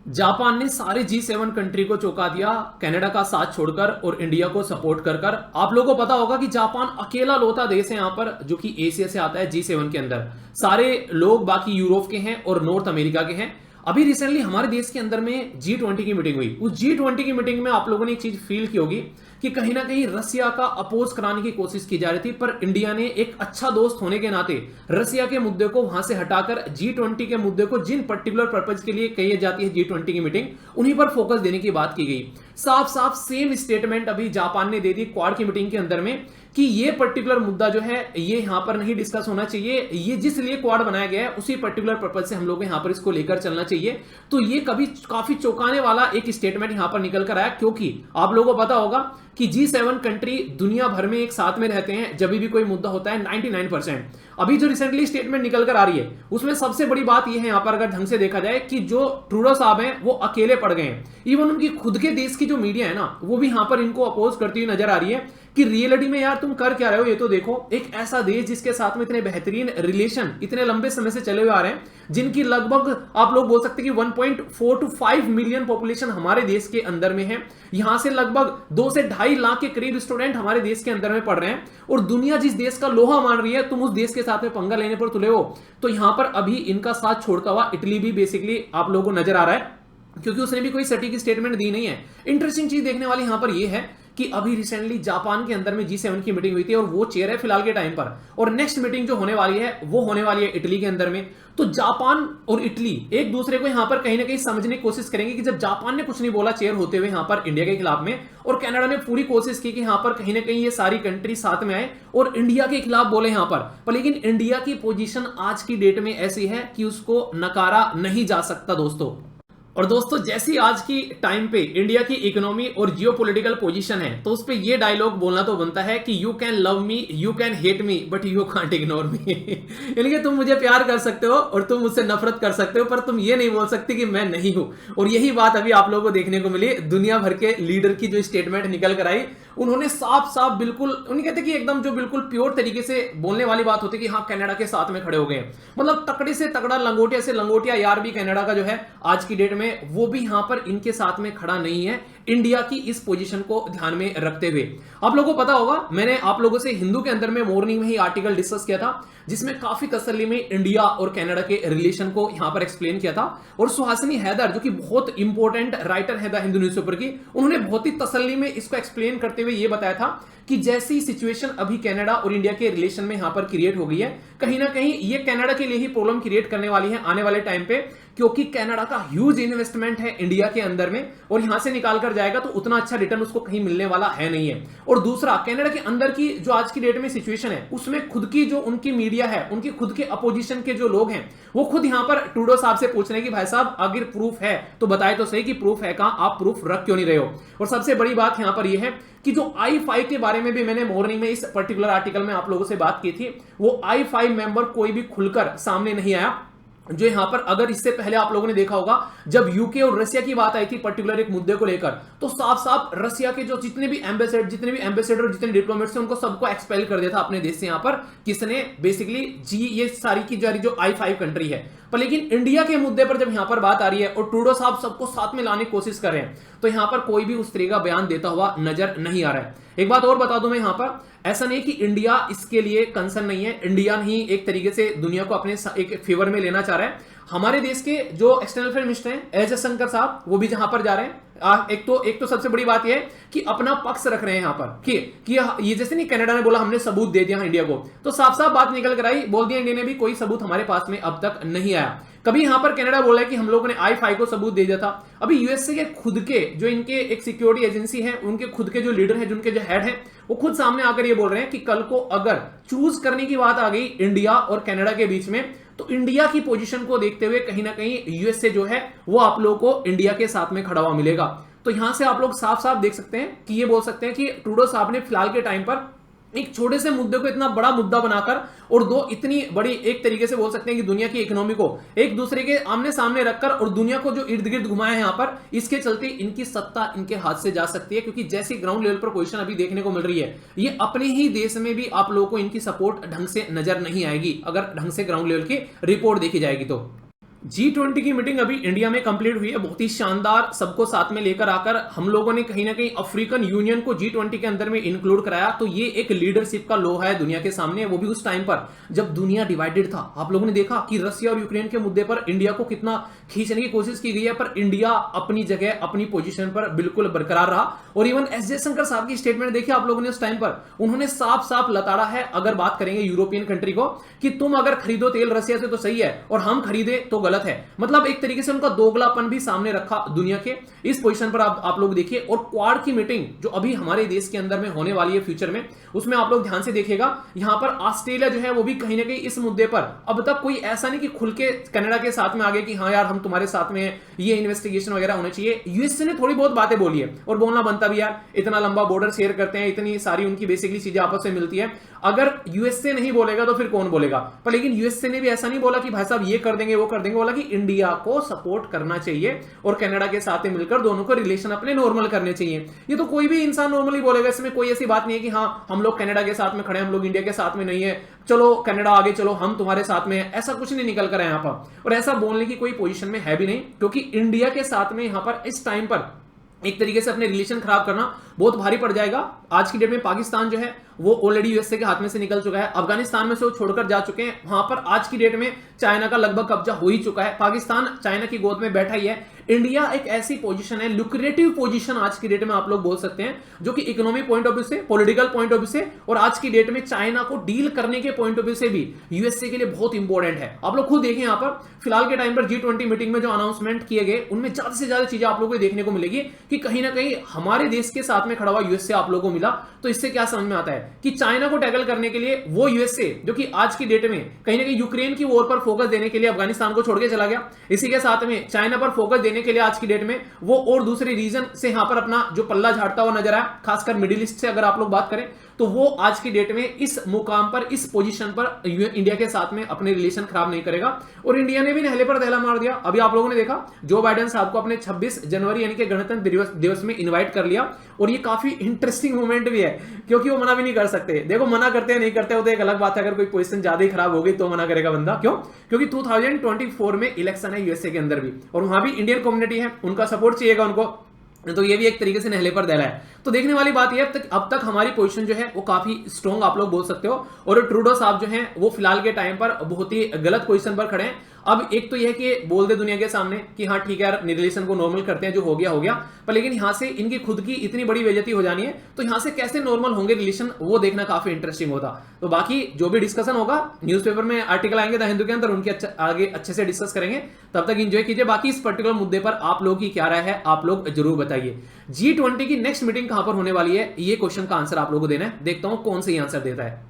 Japan ने सारे G7 country को चौंका दिया, कनाडा का साथ छोड़कर और इंडिया को सपोर्ट कर कर। आप लोगों को पता होगा कि जापान अकेला लोता देश है यहाँ पर जो कि एशिया से आता है G7 के अंदर। सारे लोग बाकी यूरोप के हैं और नॉर्थ अमेरिका के हैं। अभी रिसेंटली हमारे देश के अंदर में G20 की मीटिंग हुई। उस G20 की मीटिंग में आप लोगों ने एक चीज फील की होगी कि कहीं ना कहीं रसिया का अपोज कराने की कोशिश की जा रही थी, पर इंडिया ने एक अच्छा दोस्त होने के नाते रसिया के मुद्दे को वहां से हटाकर G20 के मुद्दे को, जिन पर्टिकुलर पर्पज के लिए कही जाती है G20 की मीटिंग, उन्हीं पर फोकस देने की बात की गई। साफ साफ सेम स्टेटमेंट अभी जापान ने दे दी क्वाड की मीटिंग के अंदर में कि ये पर्टिकुलर मुद्दा जो है ये यहां पर नहीं डिस्कस होना चाहिए। ये जिस लिए क्वाड बनाया गया है उसी पर्टिकुलर पर्पज से हम लोग यहां पर इसको लेकर चलना चाहिए। तो ये कभी काफी चौंकाने वाला एक स्टेटमेंट यहां पर निकल कर आया, क्योंकि आप लोगों को पता होगा कि G7 कंट्री दुनिया भर में एक साथ में रहते हैं जब भी कोई मुद्दा होता है 99%। अभी जो रिसेंटली स्टेटमेंट निकल कर आ रही है उसमें सबसे बड़ी बात यह है यहां पर अगर ढंग से देखा जाए कि जो ट्रूडो साहब हैं वो अकेले पड़ गए हैं। इवन उनकी खुद के देश की जो मीडिया है ना वो भी यहां पर इनको अपोज करती हुई नजर आ रही है कि रियलिटी में यार तुम कर क्या रहे हो। ये तो देखो, एक ऐसा देश जिसके साथ में इतने बेहतरीन रिलेशन इतने लंबे समय से चले हुए आ रहे हैं, जिनकी लगभग आप लोग बोल सकते हैं कि 1.4 to 5 मिलियन पॉपुलेशन हमारे देश के अंदर में है। यहां से लगभग 2 से 2.5 लाख के करीब स्टूडेंट हमारे देश के अंदर में पढ़ रहे हैं, और दुनिया जिस देश का लोहा मान रही है तुम उस देश के साथ में पंगा लेने पर तुले हो। तो यहां पर अभी इनका साथ छोड़ता हुआ इटली भी बेसिकली आप लोगों को नजर आ रहा है, क्योंकि उसने भी कोई सटीक स्टेटमेंट दी नहीं है। इंटरेस्टिंग चीज देखने वाली यहां पर यह है कि अभी रिसेंटली जापान के अंदर में G7 की मीटिंग हुई थी और वो चेयर है फिलहाल के टाइम पर, और नेक्स्ट मीटिंग जो होने वाली है वो होने वाली है इटली के अंदर में। तो जापान और इटली एक दूसरे को यहां पर कहीं ना कहीं समझने की कोशिश करेंगे कि जब जापान ने कुछ नहीं बोला चेयर होते हुए यहां पर इंडिया के खिलाफ में, और कनाडा ने पूरी कोशिश की कि यहां पर कहीं ना कहीं ये सारी कंट्री साथ में आए और इंडिया के खिलाफ बोले यहां पर लेकिन इंडिया की पोजीशन आज की डेट में ऐसी है कि उसको नकारा नहीं जा सकता दोस्तों। और दोस्तों जैसी आज की टाइम पे इंडिया की इकोनॉमी और जियोपॉलिटिकल पोजीशन है, तो उस पे ये डायलॉग बोलना तो बनता है कि you can love me, you can hate me, but you can't ignore me. यानी कि तुम मुझे प्यार कर सकते हो और तुम मुझसे नफरत कर सकते हो, पर तुम ये नहीं बोल सकते कि मैं नहीं हूं। और यही बात अभी आप लोगों को देखने को मिली। दुनिया भर के लीडर की जो स्टेटमेंट निकल कर आई, उन्होंने साफ साफ बिल्कुल, उन्हें कहते कि एकदम जो बिल्कुल प्योर तरीके से बोलने वाली बात होती है कि हाँ कनाडा के साथ में खड़े हो गए। मतलब तकड़े से तगड़ा, लंगोटिया से लंगोटिया यार भी कनाडा का जो है आज की डेट में वो भी यहां पर इनके साथ में खड़ा नहीं है, इंडिया की इस पोजीशन को ध्यान में रखते हुए। आप लोगों को पता होगा मैंने आप लोगों से हिंदू के अंदर में मॉर्निंग में ही आर्टिकल डिस्कस किया था, जिसमें काफी तसल्ली में इंडिया और कनाडा के रिलेशन को यहां पर एक्सप्लेन किया था। और सुहासिनी हैदर जो कि बहुत इंपॉर्टेंट राइटर है द हिंदू न्यूज़पेपर की, उन्होंने बहुत ही तसल्ली में इसको एक्सप्लेन करते हुए यह बताया था कि जैसी सिचुएशन अभी कनाडा और इंडिया के रिलेशन में यहां पर क्रिएट हो गई है, कहीं ना कहीं ये कनाडा के लिए ही प्रॉब्लम क्रिएट करने वाली है आने वाले टाइम पे, क्योंकि कनाडा का ह्यूज इन्वेस्टमेंट है इंडिया के अंदर में, और यहां से निकाल कर जाएगा तो उतना अच्छा रिटर्न उसको कहीं मिलने वाला है नहीं है। और दूसरा, कनाडा के अंदर की जो आज की डेट में सिचुएशन है उसमें खुद की जो उनकी मीडिया है, उनकी खुद के अपोजिशन के जो लोग हैं, वो खुद यहां पर ट्रूडो साहब से पूछ रहे हैं कि भाई साहब अगर प्रूफ है तो बताए तो सही कि प्रूफ है कहां, आप प्रूफ रख क्यों नहीं रहे हो। और सबसे बड़ी बात यहां पर यह है कि जो I5 के बारे में भी मैंने मॉर्निंग में इस पर्टिकुलर आर्टिकल में आप लोगों से बात की थी, वो I5 मेंबर कोई भी खुलकर सामने नहीं आया। जो यहां पर, अगर इससे पहले आप लोगों ने देखा होगा जब यूके और रशिया की बात आई थी पर्टिकुलर एक मुद्दे को लेकर, तो साफ साफ रशिया के जो जितने भी एम्बेसडर जितने डिप्लोमेट्स थे उनको सबको एक्सपेल कर दिया था अपने देश से। यहां पर किसने बेसिकली ये सारी की जारी जो I5 कंट्री है। पर लेकिन इंडिया के मुद्दे पर जब यहां पर बात आ रही है और ट्रूडो साहब सबको साथ में लाने की कोशिश कर रहे हैं, तो यहां पर कोई भी उस तरह का बयान देता हुआ नजर नहीं आ रहा है। एक बात और बता दूं मैं यहां पर, ऐसा नहीं कि इंडिया इसके लिए कंसर्न नहीं है, इंडिया नहीं एक तरीके से दुनिया को अपने एक फेवर में लेना चाह रहा है। हमारे देश के जो एक्सटर्नल अफेयर मिनिस्टर हैं एस जयशंकर साहब, वो भी जहां पर जा रहे हैं। एक तो सबसे बड़ी बात यह है कि अपना पक्ष रख रहे हैं यहां पर कि ये जैसे नहीं कनाडा ने बोला हमने सबूत दे दिया इंडिया को, तो साफ साफ बात निकल कर आई, बोल दिया इंडिया ने भी कोई सबूत हमारे पास में अब तक नहीं आया। कभी यहां पर कनाडा बोला है कि हम लोगों ने I5 को सबूत दे दिया था। अभी यूएसए के खुद के जो इनके एक सिक्योरिटी एजेंसी है, उनके खुद के जो लीडर हैं, जिनके जो हेड हैं, वो खुद सामने आकर ये बोल रहे हैं कि कल को अगर चूज करने की बात आ गई इंडिया और कनाडा के बीच में, तो इंडिया की पोजीशन को देखते हुए कहीं ना कहीं यूएसए जो है वो आप लोगों को इंडिया के साथ में खड़ा हुआ मिलेगा। तो यहां से आप लोग साफ साफ देख सकते हैं कि ये बोल सकते हैं कि ट्रूडो साहब ने फिलहाल के टाइम पर एक छोटे से मुद्दे को इतना बड़ा मुद्दा बनाकर और दो इतनी बड़ी एक तरीके से बोल सकते हैं कि दुनिया की इकोनॉमी को एक दूसरे के आमने सामने रखकर और दुनिया को जो इर्द गिर्द घुमाया है यहां पर, इसके चलते इनकी सत्ता इनके हाथ से जा सकती है। क्योंकि जैसी ग्राउंड लेवल पर पोजीशन अभी देखने को मिल रही है, ये अपने ही देश में भी आप लोगों को इनकी सपोर्ट ढंग से नजर नहीं आएगी अगर ढंग से ग्राउंड लेवल की रिपोर्ट देखी जाएगी तो। G20 की मीटिंग अभी इंडिया में कंप्लीट हुई है, बहुत ही शानदार, सबको साथ में लेकर आकर हम लोगों ने कहीं ना कहीं अफ्रीकन यूनियन को G20 के अंदर में इंक्लूड कराया। तो ये एक लीडरशिप का लोहा है दुनिया के सामने, वो भी उस टाइम पर जब दुनिया डिवाइडेड था। आप लोगों ने देखा कि रशिया और यूक्रेन के मुद्दे पर इंडिया को कितना खींचने की कोशिश की गई है, पर इंडिया अपनी जगह अपनी पोजीशन पर बिल्कुल बरकरार रहा। और इवन एस जयशंकर साहब की स्टेटमेंट देखिए आप लोगों ने उस टाइम पर, उन्होंने साफ साफ लताड़ा है, अगर बात करेंगे यूरोपियन कंट्री को, कि तुम अगर खरीदो तेल रशिया से तो सही है और हम खरीदे तो गलत है। मतलब एक तरीके से उनका दोगलापन भी सामने रखा दुनिया के इस पोजीशन पर। आप लोग देखिए, और क्वाड की मीटिंग जो अभी हमारे देश के अंदर में होने वाली है फ्यूचर में, उसमें आप लोग ध्यान से देखिएगा, यहां पर ऑस्ट्रेलिया जो है वो भी कहीं ना कहीं इस मुद्दे पर अब तक कोई ऐसा नहीं कि खुल के कनाडा के साथ में आगे कि हाँ यार हम तुम्हारे साथ में हैं, ये इन्वेस्टिगेशन वगैरह होने चाहिए। यूएसए ने थोड़ी बहुत बातें बोली है और बोलना बनता भी यार, इतना लंबा बॉर्डर शेयर करते हैं, इतनी सारी उनकी बेसिकली चीजें आपस में मिलती है। अगर यूएसए नहीं बोलेगा तो फिर कौन बोलेगा? पर लेकिन यूएसए ने भी ऐसा नहीं बोला कि भाई साहब ये कर देंगे वो कर देंगे, बोला कि इंडिया को सपोर्ट करना चाहिए और कनाडा के साथ मिलकर दोनों को रिलेशन अपने नॉर्मल करने चाहिए। ये तो कोई भी इंसान नॉर्मली बोलेगा, इसमें कोई ऐसी बात नहीं है कि हाँ हम लोग कनाडा के साथ में खड़े हैं, हम लोग इंडिया के साथ में नहीं है, चलो कनाडा आगे चलो हम तुम्हारे साथ में है। ऐसा कुछ नहीं निकल कर है यहां पर, और ऐसा बोलने की कोई पोजीशन में है भी नहीं, क्योंकि इंडिया के साथ में यहां पर इस टाइम पर एक तरीके से अपने रिलेशन खराब करना बहुत भारी पड़ जाएगा। आज की डेट में पाकिस्तान जो है वो ऑलरेडी यूएसए के हाथ में से निकल चुका है, अफगानिस्तान में से वो छोड़कर जा चुके हैं, वहां पर आज की डेट में चाइना का लगभग कब्जा हो ही चुका है, पाकिस्तान चाइना की गोद में बैठा ही है। इंडिया एक ऐसी पोजीशन है, लुक्रेटिव पोजीशन आज की डेट में आप लोग बोल सकते हैं, जो कि इकोनॉमिक पॉइंट ऑफ व्यू से, पॉलिटिकल पॉइंट ऑफ व्यू से, और आज की डेट में चाइना को डील करने के पॉइंट ऑफ व्यू से भी यूएसए के लिए बहुत इंपॉर्टेंट है। आप लोग खुद देखें, यहां पर फिलहाल के टाइम पर G20 मीटिंग में जो अनाउंसमेंट किए गए उनमें ज्यादा से ज्यादा चीजें आप लोगों को देखने को मिलेगी कि कहीं ना कहीं हमारे देश के साथ में खड़ा हुआ यूएसए आप लोगों को मिला। तो इससे क्या समझ में आता है कि चाइना को टैकल करने के लिए वो यूएसए जो कि आज की डेट में कहीं ना कहीं यूक्रेन की वॉर पर फोकस देने के लिए अफगानिस्तान को छोड़ के चला गया, इसी के साथ में चाइना पर फोकस देने के लिए आज की डेट में वो और दूसरे रीजन से यहां पर अपना जो पल्ला झाड़ता हुआ नजर आया, खासकर मिडिल ईस्ट से अगर आप लोग बात करें, तो वो आज की डेट में इस मुकाम पर, इस पोजीशन पर इंडिया के साथ में अपने रिलेशन खराब नहीं करेगा। और इंडिया ने भी नहले पर दहला मार दिया। अभी आप लोगों ने देखा जो बाइडेन साहब को अपने 26 जनवरी यानी कि गणतंत्र दिवस में इनवाइट कर लिया, और ये काफी इंटरेस्टिंग मोमेंट भी है, क्योंकि वो मना भी नहीं कर सकते। देखो मना करते हैं नहीं करते हो तो एक अलग बात है, अगर कोई पोजीशन ज्यादा ही खराब होगी तो मना करेगा बंदा, क्यों? क्योंकि 2024 में इलेक्शन है यूएसए के अंदर भी, और वहां भी इंडियन कम्युनिटी है, उनका सपोर्ट चाहिएगा उनको, तो ये भी एक तरीके से नहले पर दहला है। तो देखने वाली बात यह है, अब तक हमारी पोजीशन जो है वो काफी स्ट्रॉन्ग आप लोग बोल सकते हो, और ट्रूडो साहब जो हैं वो फिलहाल के टाइम पर बहुत ही गलत पोजीशन पर खड़े हैं। अब एक तो यह कि बोल दे दुनिया के सामने कि हाँ ठीक है यार रिलेशन को नॉर्मल करते हैं, जो हो गया, पर लेकिन यहां से इनकी खुद की इतनी बड़ी बेइज्जती हो जानी है, तो यहां से कैसे नॉर्मल होंगे रिलेशन, वो देखना काफी इंटरेस्टिंग होता। तो बाकी जो भी डिस्कशन होगा न्यूज़पेपर में आर्टिकल आएंगे द हिंदू के अंदर, उनके आगे अच्छे से डिस्कस करेंगे, तब तक एंजॉय कीजिए। बाकी इस पर्टिकुलर मुद्दे पर आप लोगों की क्या राय है, आप लोग जरूर बताइए। G20 की नेक्स्ट मीटिंग कहां पर होने वाली है, ये क्वेश्चन का आंसर आप लोगों को देना है, देखता हूं कौन सही आंसर देता है।